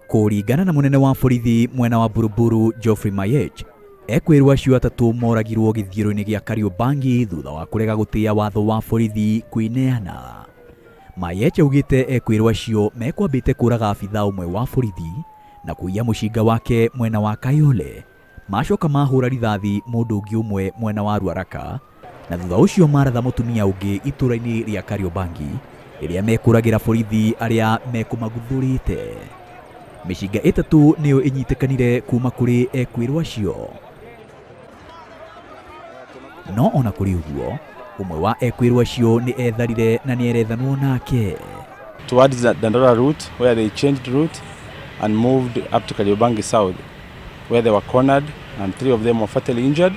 Kuringana na munene wa borithi mwena wa Buruburu Geoffrey Mayech, ekuirwo acio atatu moragirwo githiero-ini gia Kariobangi thutha wa kurega gutia watho wa borithi kwineana. Mayech augite ekuirwo acio mekwambite kuraga abitha umwe wa borithi na kuiya mucinga wake mwena wa Kayole, macoka mahura rithathi mundu ungi umwe mwena wa Ruaraka, na thutha ucio maratha mutumia ungi ituraini ria Kariobangi iria mekuragira borithi aria mekumaguthurite. Micinga itatu niyo inyitekanire kuma kuri ekuirwo acio. No ona kuri uguo, umwe wa ekuirwo acio ni etharire na ni erethanwo nake. Towards the Inooro route, where they changed route and moved up to Kariobangi South, where they were cornered and 3 of them were fatally injured,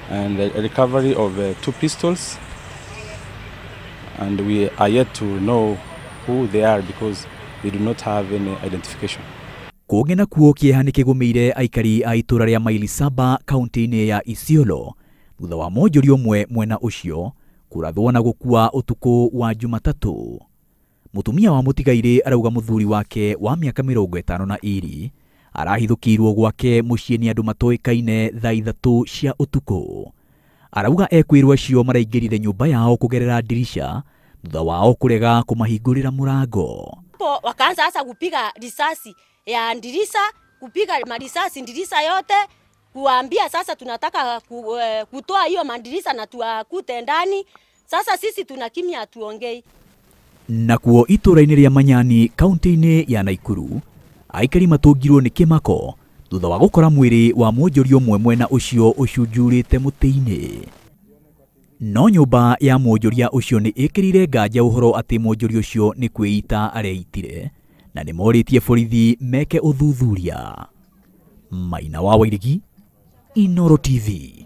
and a recovery of 2 pistols, and we are yet to know who they are because they do not have any identification. Kugena kuo kieha ni kigumiire aikari a ituura ria maili 7 kauntiini ya Inooro thutha wa mwonjoria umwe mwena ucio kurathwo na gukua utuku wa Jumatatu. Mutumia wa mutigaire arauga muthuri wake wa miaka 52 arahithukirwo gwake muciini andu matoikaine thaa 3 cia utuku. Arauga ekuirwo acio maraingirire nyumba yao kugerera dirisha thutha wao kurega kumahingurira murango. Wakaanza sasa kupiga risasi ya dirisha, kupiga marisasi dirisha yote, kuambia sasa tunataka kutoa hiyo madirisha na tuakute ndani. Sasa sisi tunakimya hatuongei. Nakuo ituraini ria Manyani kauntiini ya Nakuru, aikari matungirwo ni kimako thutha wa gukora mwiri wa mwonjoria umwe mwena ucio gicunjurite mutiini. No nyumba ya mwonjoria ucio ni ikirire nganja uhoro ati mwonjoria ucio ni kwiita areitire na ni moritie borithi meke uthuthuria. Maina wa Wairigi, Inooro TV.